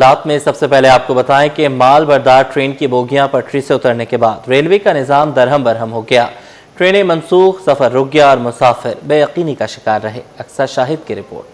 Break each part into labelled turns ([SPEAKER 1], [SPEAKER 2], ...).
[SPEAKER 1] تفصیلات میں سب سے پہلے آپ کو بتائیں کہ مال بردار ٹرین کی بوگیاں پٹری سے اترنے کے بعد ریلوے کا نظام درہم برہم ہو گیا. ٹرینیں منسوخ، سفر رک گیا اور مسافر بے یقینی کا شکار رہے. اکثر شاہد کی رپورٹ.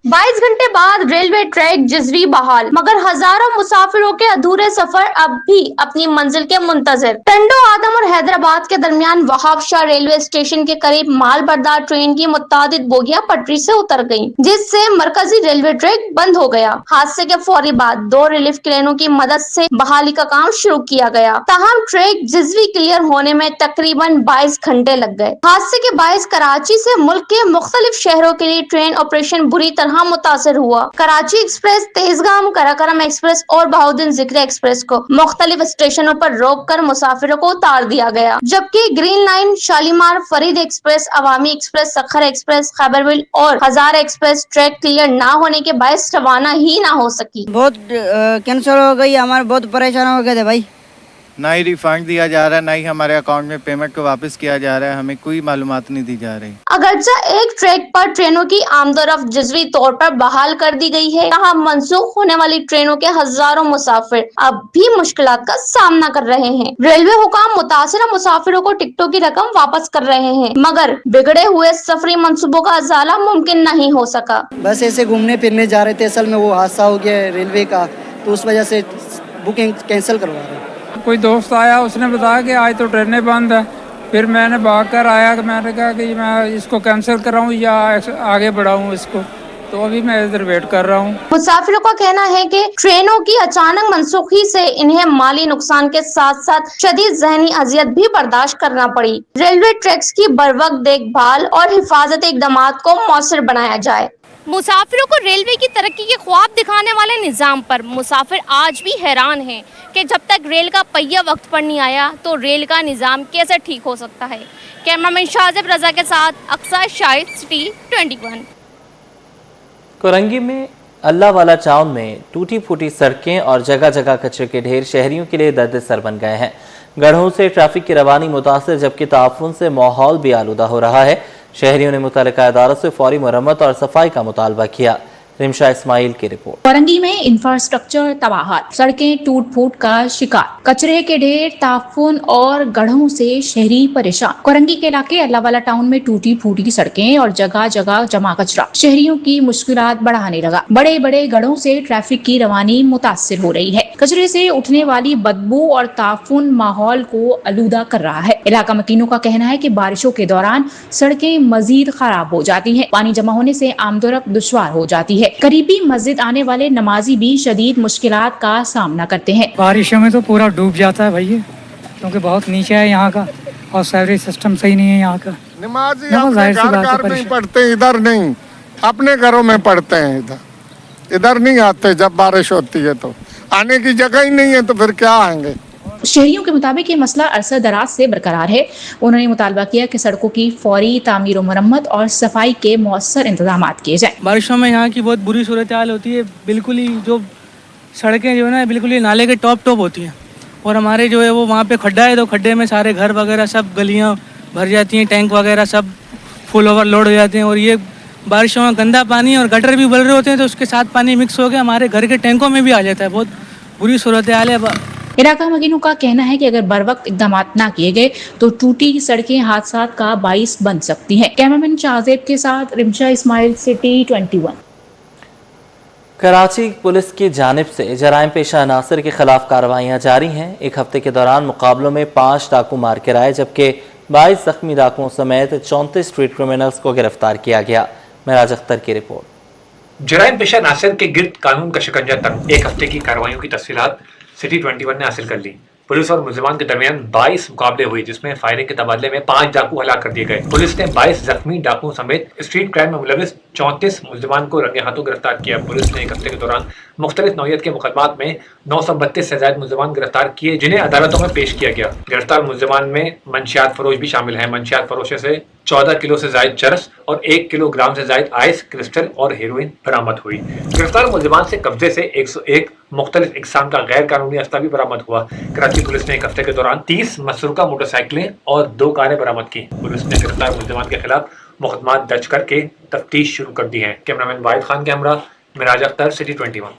[SPEAKER 2] 22 گھنٹے بعد ریلوے ٹریک جزوی بحال، مگر ہزاروں مسافروں کے ادھورے سفر اب بھی اپنی منزل کے منتظر. ٹنڈو آدم اور حیدرآباد کے درمیان وہاب شاہ ریلوے اسٹیشن کے قریب مال بردار ٹرین کی متعدد بوگیاں پٹری سے اتر گئیں، جس سے مرکزی ریلوے ٹریک بند ہو گیا. حادثے کے فوری بعد 2 ریلیف کرینوں کی مدد سے بحالی کا کام شروع کیا گیا، تاہم ٹریک جزوی کلیئر ہونے میں تقریباً 22 گھنٹے لگ گئے. حادثے کے باعث کراچی سے ملک کے مختلف شہروں کے لیے ٹرین آپریشن بری طرح متاثر ہوا. کراچی ایکسپریس، تیزگام، کراکرم ایکسپریس اور بہاؤالدین ذکری ایکسپریس کو مختلف اسٹیشنوں پر روک کر مسافروں کو اتار دیا گیا، جبکہ green line, Shalimar, Farid express, عوامی ایکسپریس، سکھر ایکسپریس، خیبرویل اور ہزار ایکسپریس ٹریک کلیئر نہ ہونے کے باعث روانہ ہی نہ ہو سکی.
[SPEAKER 3] بہت کینسل ہو گئی، ہمارے بہت پریشان ہو گئے تھے بھائی.
[SPEAKER 4] نہ ہی ریفنڈ دیا جا رہا ہے، نہ ہی ہمارے اکاؤنٹ میں پیمنٹ کو واپس کیا جا رہا ہے. ہمیں کوئی معلومات نہیں دی جا رہی.
[SPEAKER 2] اگرچہ ایک ٹریک پر ٹرینوں کی آمد و رفت جزوی طور پر بحال کر دی گئی ہے، یہاں منسوخ ہونے والی ٹرینوں کے ہزاروں مسافر اب بھی مشکلات کا سامنا کر رہے ہیں. ریلوے حکام متاثرہ مسافروں کو ٹکٹوں کی رقم واپس کر رہے ہیں، مگر بگڑے ہوئے سفری منصوبوں کا ازالہ ممکن نہیں ہو سکا.
[SPEAKER 3] بس ایسے گھومنے پھرنے جا رہے تھے، اصل میں وہ حادثہ ہو گیا ہے ریلوے کا، تو اس وجہ سے بکنگ کینسل کروا رہے ہیں.
[SPEAKER 5] کوئی دوست آیا، اس نے بتایا کہ آج تو ٹرینیں بند ہیں. پھر میں نے بھاگ کر آیا کہ میں نے کہا کہ میں اس کو کینسل کراؤں یا آگے بڑھاؤں اس کو، تو ابھی میں ادھر ویٹ کر رہا ہوں.
[SPEAKER 2] مسافروں کا کہنا ہے کہ ٹرینوں کی اچانک منسوخی سے انہیں مالی نقصان کے ساتھ ساتھ شدید ذہنی اذیت بھی برداشت کرنا پڑی. ریلوے ٹریکس کی بروقت دیکھ بھال اور حفاظتی اقدامات کو مؤثر بنایا جائے.
[SPEAKER 6] مسافروں کو ریلوے کی ترقی کے خواب دکھانے والے نظام پر مسافر آج بھی حیران ہیں کہ جب تک ریل کا پہیہ وقت پر نہیں آیا تو ریل کا نظام کیسے ٹھیک ہو سکتا ہے. کیمرامین شاہزیب رضا کے ساتھ اقصی شاہد، سٹی 21.
[SPEAKER 1] کورنگی میں اللہ والا ٹاؤن میں ٹوٹی پھوٹی سڑکیں اور جگہ جگہ کچرے کے ڈھیر شہریوں کے لیے درد سر بن گئے ہیں. گڑھوں سے ٹریفک کی روانی متاثر، جبکہ تعفن سے ماحول بھی آلودہ ہو رہا ہے. شہریوں نے متعلقہ اداروں سے فوری مرمت اور صفائی کا مطالبہ کیا. رمشا اسماعیل کی رپورٹ.
[SPEAKER 7] کورنگی میں انفراسٹرکچر تباہات، سڑکیں ٹوٹ پھوٹ کا شکار، کچرے کے ڈھیر، تعفن اور گڑھوں سے شہری پریشان. کورنگی کے علاقے اللہ والا ٹاؤن میں ٹوٹی پھوٹی سڑکیں اور جگہ جگہ جمع کچرا شہریوں کی مشکلات بڑھانے لگا. بڑے بڑے گڑھوں سے ٹریفک کی روانی متاثر ہو رہی ہے. کچرے سے اٹھنے والی بدبو اور تعفن ماحول کو آلودہ کر رہا ہے. علاقہ مکینوں کا کہنا ہے کہ بارشوں کے دوران سڑکیں مزید خراب ہو جاتی ہیں. پانی جمع ہونے سے آمد و رفت دشوار ہو جاتی ہے. قریبی مسجد آنے والے نمازی بھی شدید مشکلات کا سامنا کرتے ہیں.
[SPEAKER 8] بارشوں میں تو پورا ڈوب جاتا ہے بھائی، کیونکہ بہت نیچے ہے یہاں کا اور سیوریج سسٹم صحیح نہیں ہے یہاں کا.
[SPEAKER 4] نمازی اپنے گھر نہیں پڑھتے، ادھر نہیں، اپنے گھروں میں پڑھتے ہیں. ادھر نہیں آتے. جب بارش ہوتی ہے تو آنے کی جگہ ہی نہیں ہے، تو پھر کیا آئیں گے.
[SPEAKER 7] شہریوں کے مطابق یہ مسئلہ عرصہ دراز سے برقرار ہے. انہوں نے مطالبہ کیا کہ سڑکوں کی فوری تعمیر و مرمت اور صفائی کے مؤثر انتظامات کیے جائیں.
[SPEAKER 8] بارشوں میں یہاں کی بہت بری صورتحال ہوتی ہے. بالکل ہی جو سڑکیں جو ہے نا بالکل ہی نالے کے ٹاپ ہوتی ہیں، اور ہمارے جو ہے وہ وہاں پہ کھڈا ہے، تو کھڈے میں سارے گھر وغیرہ سب گلیاں بھر جاتی ہیں، ٹینک وغیرہ سب فل اوور لوڈ ہو جاتے ہیں. اور یہ بارشوں میں گندا پانی اور گٹر بھی بل رہے ہوتے ہیں، تو اس کے ساتھ پانی مکس ہو کے ہمارے گھر کے ٹینکوں میں بھی آ جاتا ہے. بہت بری صورتحال ہے.
[SPEAKER 7] علاقہ مکینوں کا کہنا ہے کہ اگر بروقت اقدامات نہ کیے گئے تو ٹوٹی سڑکیں حادثات کا باعث بن سکتی ہیں. کیمرامین شاہزیب کے ساتھ رمشا اسماعیل، سٹی 21.
[SPEAKER 1] کراچی پولیس کی جانب سے جرائم پیشہ عناصر کے خلاف کارروائیاں جاری ہیں. ایک ہفتے کے دوران مقابلوں میں 5 ڈاکو مار کر آئے، جبکہ 22 زخمی ڈاکوؤں سمیت 34 اسٹریٹ کرمنلز کو گرفتار کیا گیا. معراج اختر کی رپورٹ.
[SPEAKER 9] جرائم پیشہ عناصر کے گرد قانون کا شکنجہ تنگ. ایک ہفتے کی کارروائیوں کی تفصیلات سٹی 21 نے حاصل کر لی. پولیس اور ملزمان کے درمیان 22 مقابلے ہوئے، جس میں فائرنگ کے تبادلے میں 5 ڈاکو ہلاک کر دیے گئے. پولیس نے 22 زخمی ڈاکوؤں سمیت اسٹریٹ کرائم میں ملوث 34 ملزمان کو رنگے ہاتھوں گرفتار کیا. پولیس نے ایک ہفتے کے دوران مختلف نوعیت کے مقدمات میں 932 سے زائد ملزمان گرفتار کیے، جنہیں عدالتوں میں پیش کیا گیا. گرفتار ملزمان میں منشیات فروش بھی شامل ہیں. منشیات فروشوں سے 14 کلو سے زائد چرس اور 1 کلو گرام سے زائد آئس کرسٹل اور ہیروئن برآمد ہوئی. گرفتار ملزمان سے قبضے سے 101 مختلف اقسام کا غیر قانونی اسلحہ بھی برآمد ہوا. کراچی پولیس نے ایک ہفتے کے دوران 30 مسروقہ موٹر سائیکلیں اور 2 کاریں برآمد کی. پولیس نے گرفتار ملزمان کے خلاف مقدمات درج کر کے تفتیش شروع کر دی ہے. کیمرامین واحد خان کے ہمراہ معراج اختر، سٹی 21.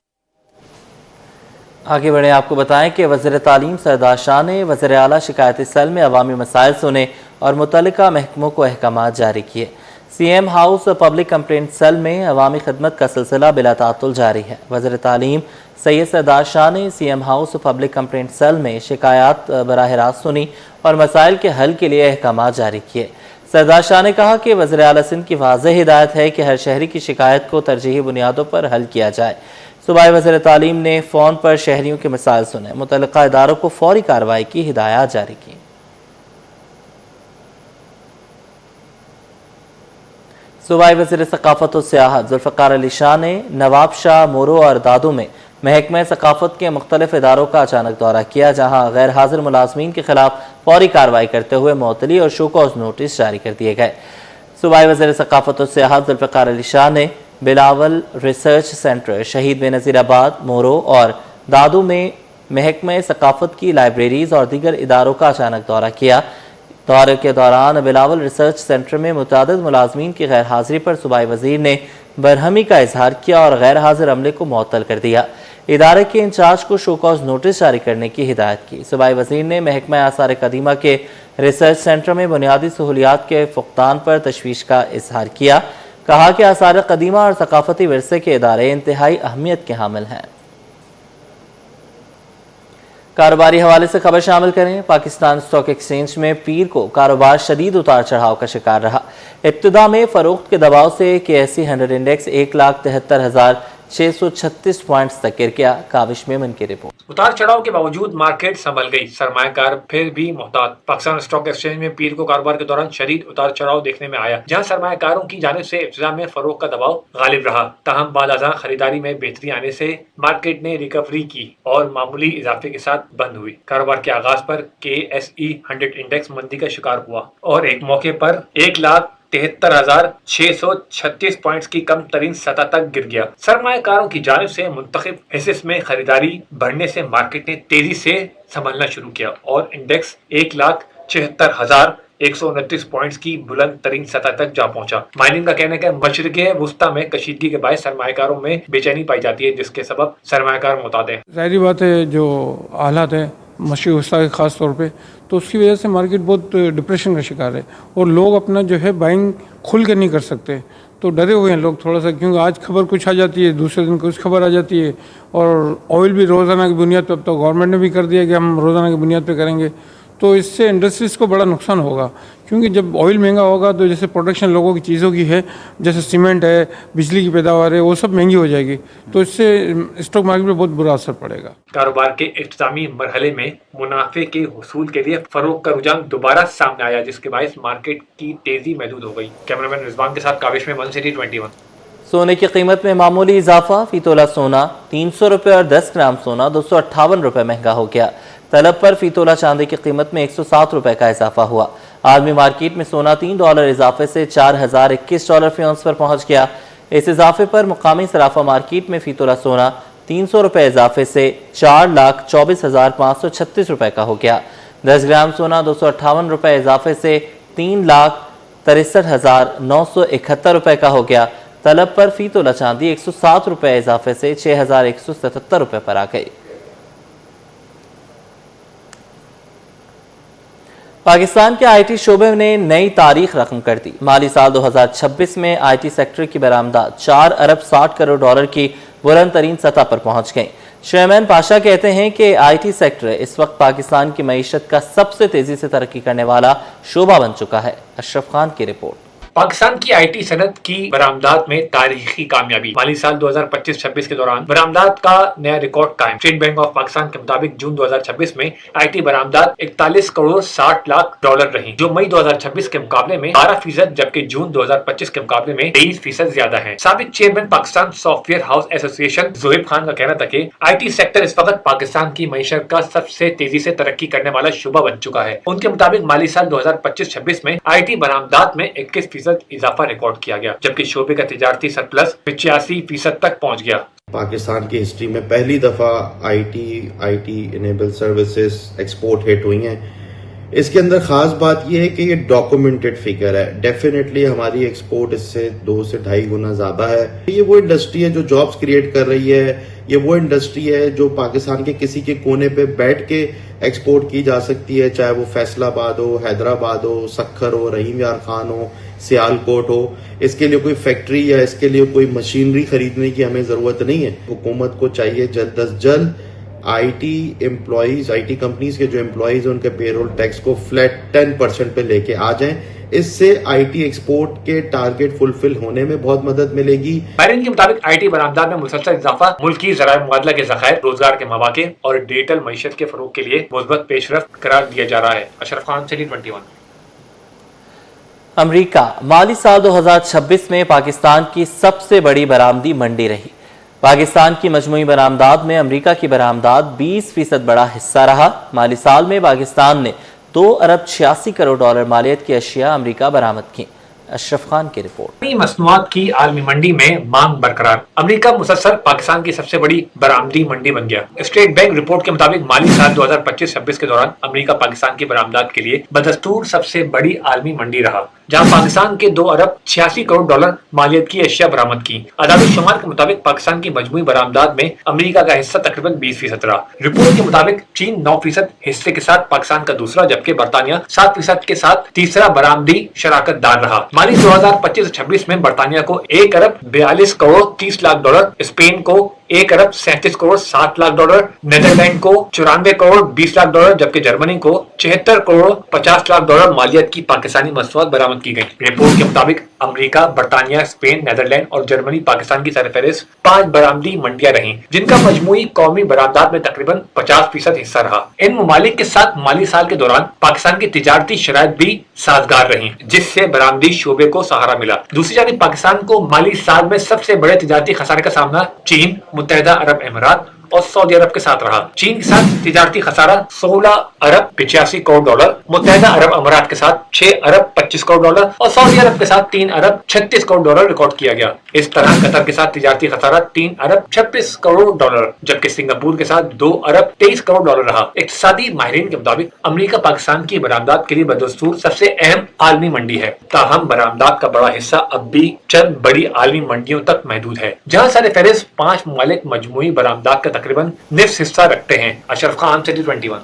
[SPEAKER 1] آگے بڑھیں، آپ کو بتائیں کہ وزیر تعلیم سردار شاہ نے وزیر اعلیٰ شکایتی سیل میں عوامی مسائل سنے اور متعلقہ محکموں کو احکامات جاری کیے۔ C M house public complaint cell میں عوامی خدمت کا سلسلہ بلا تعطل جاری ہے۔ وزیر تعلیم سید سردار شاہ نے C M house public complaint cell میں شکایات براہ راست سنی اور مسائل کے حل کے لیے احکامات جاری کیے۔ سردار شاہ نے کہا کہ وزیر اعلیٰ سندھ کی واضح ہدایت ہے کہ ہر شہری کی شکایت کو ترجیحی بنیادوں پر حل کیا جائے۔ صوبائی وزیر تعلیم نے فون پر شہریوں کے مسائل سنے، متعلقہ اداروں کو فوری کارروائی کی ہدایات جاری کی۔ صوبائی وزیر ثقافت و سیاحت ذوالفقار علی شاہ نے نواب شاہ، مورو اور دادو میں محکمہ ثقافت کے مختلف اداروں کا اچانک دورہ کیا، جہاں غیر حاضر ملازمین کے خلاف فوری کارروائی کرتے ہوئے معطلی اور شو کاز نوٹس جاری کر دیے گئے۔ صوبائی وزیر ثقافت و سیاحت ذوالفقار علی شاہ نے بلاول ریسرچ سینٹر، شہید بے نظیر آباد، مورو اور دادو میں محکمہ ثقافت کی لائبریریز اور دیگر اداروں کا اچانک دورہ کیا۔ دورے کے دوران بلاول ریسرچ سینٹر میں متعدد ملازمین کی غیر حاضری پر صوبائی وزیر نے برہمی کا اظہار کیا اور غیر حاضر عملے کو معطل کر دیا۔ ادارے کے انچارج کو شو کاز نوٹس جاری کرنے کی ہدایت کی۔ صوبائی وزیر نے محکمہ آثار قدیمہ کے ریسرچ سینٹر میں بنیادی سہولیات کے فقدان پر تشویش کا اظہار کیا۔ کہا کہ آثار قدیمہ اور ثقافتی ورثے کے ادارے انتہائی اہمیت کے حامل ہیں۔ کاروباری حوالے سے خبر شامل کریں۔ پاکستان اسٹاک ایکسچینج میں پیر کو کاروبار شدید اتار چڑھاؤ کا شکار رہا۔ ابتدا میں فروخت کے دباؤ سے KSE 100 انڈیکس 1,73,636 پوائنٹس تک گر گیا۔ کاوش میمن کی رپورٹ۔
[SPEAKER 9] اتار چڑھاؤ کے باوجود مارکیٹ سنبھل گئی، سرمایہ کار پھر بھی محتاط۔ پاکستان اسٹاک ایکسچینج میں پیر کو کاروبار کے دوران شدید اتار چڑھاؤ دیکھنے میں آیا، جہاں سرمایہ کاروں کی جانب سے ابتدا میں فروخت کا دباؤ غالب رہا، تاہم بعد ازاں خریداری میں بہتری آنے سے مارکیٹ نے ریکوری کی اور معمولی اضافے کے ساتھ بند ہوئی۔ کاروبار کے آغاز پر KSE 100 انڈیکس مندی کا شکار ہوا اور ایک موقع پر 1,73,636 پوائنٹس کی کم ترین سطح تک گر گیا۔ سرمایہ کاروں کی جانب سے منتخب حصص میں خریداری بڑھنے سے مارکیٹ نے تیزی سے سنبھلنا شروع کیا اور انڈیکس 1,74,129 پوائنٹس کی بلند ترین سطح تک جا پہنچا۔ مائننگ کا کہنا ہے کہ مشرق وسطی میں کشیدگی کے باعث سرمایہ کاروں میں بے چینی پائی جاتی ہے، جس کے سبب سرمایہ کار محتاط ہیں۔
[SPEAKER 5] ظاہری بات ہے، جو حالات ہیں مشرق وسطی کے خاص طور پہ، تو اس کی وجہ سے مارکیٹ بہت ڈپریشن کا شکار ہے اور لوگ اپنا جو ہے بائنگ کھل کے نہیں کر سکتے، تو ڈرے ہوئے ہیں لوگ تھوڑا سا، کیونکہ آج خبر کچھ آ جاتی ہے، دوسرے دن کچھ خبر آ جاتی ہے، اور آئل بھی روزانہ کی بنیاد پہ، اب تو گورنمنٹ نے بھی کر دیا کہ ہم روزانہ کی بنیاد پہ کریں گے، تو اس سے انڈسٹریز کو بڑا نقصان ہوگا، کیونکہ جب آئل مہنگا ہوگا تو جیسے پروڈکشن لوگوں کی چیزوں کی ہے، جیسے سیمنٹ ہے، بجلی کی پیداوار ہے، وہ سب مہنگی ہو جائے گی، تو اس سے اسٹاک مارکیٹ پہ بہت برا اثر پڑے گا۔
[SPEAKER 9] کاروبار کے اختتامی مرحلے میں منافع کے حصول کے لیے فروخت کا رجحان دوبارہ سامنے آیا، جس کے باعث مارکیٹ کی تیزی محدود ہو گئی۔ کیمرامین رضوان کے ساتھ کاوش میں City 21۔
[SPEAKER 1] سونے کی قیمت میں معمولی اضافہ، فی تولہ سونا 300 روپے اور 10 گرام سونا 258 روپے مہنگا ہو گیا۔ طلب پر فی تولہ چاندی کی قیمت میں 107 روپے کا اضافہ ہوا۔ عالمی مارکیٹ میں سونا $3 اضافے سے $4,021 فی اونس پر پہنچ گیا۔ اس اضافے پر مقامی صرافہ مارکیٹ میں فی تولہ سونا 300 روپے اضافے سے 4,24,536 روپے کا ہو گیا۔ 10 گرام سونا 258 روپے اضافے سے 3,63,971 روپے کا ہو گیا۔ طلب پر فی تولہ چاندی 107 روپے اضافے سے 6,177 روپے پر آ گئی۔ پاکستان کے آئی ٹی شعبے نے نئی تاریخ رقم کر دی۔ مالی سال 2026 میں آئی ٹی سیکٹر کی برآمدات 4 ارب 60 کروڑ ڈالر کی بلند ترین سطح پر پہنچ گئیں۔ شیرمین پاشا کہتے ہیں کہ آئی ٹی سیکٹر اس وقت پاکستان کی معیشت کا سب سے تیزی سے ترقی کرنے والا شعبہ بن چکا ہے۔ اشرف خان کی رپورٹ۔
[SPEAKER 9] پاکستان کی آئی ٹی صنعت کی برآمدات میں تاریخی کامیابی۔ مالی سال 2025-26 کے دوران برآمدات کا نیا ریکارڈ قائم۔ اسٹیٹ بینک آف پاکستان کے مطابق جون 2026 میں آئی ٹی برآمدات 41 کروڑ 60 لاکھ ڈالر رہی، جو مئی 2026 کے مقابلے میں 12%، جبکہ جون 2025 کے مقابلے میں 23% زیادہ ہے۔ سابق chairman Pakistan soft where house ایسوسی ایشن زہیب خان کا کہنا تھا کہ آئی ٹی سیکٹر اس وقت پاکستان کی معیشت کا سب سے تیزی سے ترقی کرنے والا شعبہ بن چکا ہے۔ ان کے مطابق مالی سال 2025-26 میں آئی ٹی برآمدات میں 21% اضافہ ریکارڈ کیا گیا، جبکہ شعبے کا تجارتی سرپلس 85% تک پہنچ گیا۔
[SPEAKER 10] پاکستان کی ہسٹری میں پہلی دفعہ I T enabled services export hit ہوئی ہیں، اس کے اندر خاص بات یہ ہے کہ یہ ڈاکومنٹڈ فگر ہے. ڈیفینیٹلی ہماری ایکسپورٹ اس سے 2 سے 2.5 گنا زیادہ ہے. یہ وہ انڈسٹری ہے جو جابز کریٹ کر رہی ہے. یہ وہ انڈسٹری ہے جو پاکستان کے کسی کے کونے پہ بیٹھ کے ایکسپورٹ کی جا سکتی ہے, چاہے وہ فیصل آباد ہو, حیدرآباد ہو, سکھر ہو, رحیم یار خان ہو, سیال کوٹ ہو. اس کے لیے کوئی فیکٹری یا اس کے لیے کوئی مشینری خریدنے کی ہمیں ضرورت نہیں ہے. حکومت کو چاہیے جلد از جلد I T employees, I T companies کے جو امپلائیز ہیں ان کے پے رول ٹیکس کو فلیٹ 10% پہ لے کے آ جائیں. اس سے آئی ٹی ایکسپورٹ کے ٹارگٹ فلفل ہونے میں بہت مدد ملے گی.
[SPEAKER 9] ماہرین کے مطابق آئی ٹی برآمدات میں مسلسل اضافہ ملکی ذرائع مبادلہ کے ذخائر, روزگار کے مواقع اور ڈیجیٹل معیشت کے فروغ کے لیے مثبت پیش رفت قرار دیا جا رہا ہے. اشرف خان, سٹی 21.
[SPEAKER 1] امریکہ مالی سال 2026 میں پاکستان کی سب سے بڑی برآمدی منڈی رہی. پاکستان کی مجموعی برآمدات میں امریکہ کی برآمدات 20% بڑا حصہ رہا. مالی سال میں پاکستان نے 2 ارب 86 کروڑ ڈالر مالیت کی اشیاء امریکہ برآمد کی. اشرف خان کی رپورٹ.
[SPEAKER 9] مصنوعات کی عالمی منڈی میں مانگ برقرار. امریکہ مسلسل پاکستان کی سب سے بڑی برآمدی منڈی بن گیا. اسٹیٹ بینک رپورٹ کے مطابق مالی سال 2025-26 کے دوران امریکہ پاکستان کی برآمدات کے لیے بدستور سب سے بڑی عالمی منڈی رہا, جہاں پاکستان کے 2 ارب 86 کروڑ ڈالر مالیت کی اشیاء برآمد کی. اعداد و شمار کے مطابق پاکستان کی مجموعی برآمدات میں امریکہ کا حصہ تقریباً 20% رہا. رپورٹ کے مطابق چین 9% حصے کے ساتھ پاکستان کا دوسرا, جبکہ برطانیہ 7% کے ساتھ تیسرا برآمدی شراکت دار رہا. مالی 2025-26 میں برطانیہ کو 1 ارب 42 کروڑ 30 لاکھ ڈالر, اسپین کو 1 ارب 37 کروڑ 7 لاکھ ڈالر, نیدرلینڈ کو 94 کروڑ 20 لاکھ ڈالر, جبکہ جرمنی کو 76 کروڑ 50 لاکھ ڈالر مالیت کی پاکستانی مصنوعات برآمد کی گئی. رپورٹ کے مطابق امریکہ, برطانیہ, اسپین, نیدرلینڈ اور جرمنی پاکستان کی سرفہرست 5 برآمدی منڈیاں رہیں, جن کا مجموعی قومی برآمدات میں تقریباً 50% حصہ رہا. ان ممالک کے ساتھ مالی سال کے دوران پاکستان کی تجارتی شرائط بھی سازگار رہیں, جس سے برآمدی شعبے کو سہارا ملا. دوسری جانب پاکستان کو مالی سال میں سب سے بڑے تجارتی خسارے کا سامنا چین, متحدہ عرب امارات اور سعودی عرب کے ساتھ رہا. چین کے ساتھ تجارتی خسارہ 16 ارب 85 کروڑ ڈالر, متحدہ عرب امارات کے ساتھ 6 ارب 25 کروڑ ڈالر اور سعودی عرب کے ساتھ 3 ارب 36 کروڑ ڈالر ریکارڈ کیا گیا. اس طرح قطر کے ساتھ تجارتی خسارہ 3 ارب 26 کروڑ ڈالر, جبکہ سنگاپور کے ساتھ 2 ارب 23 کروڑ ڈالر رہا. اقتصادی ماہرین کے مطابق امریکہ پاکستان کی برآمدات کے لیے بدستور سب سے اہم عالمی منڈی ہے, تاہم برآمدات کا بڑا حصہ اب بھی چند بڑی عالمی منڈیوں تک محدود ہے, جہاں سرفہرست 5 ممالک مجموعی برآمدات کا تقریباً نصف حصہ رکھتے ہیں. اشرف خان, سٹی 21.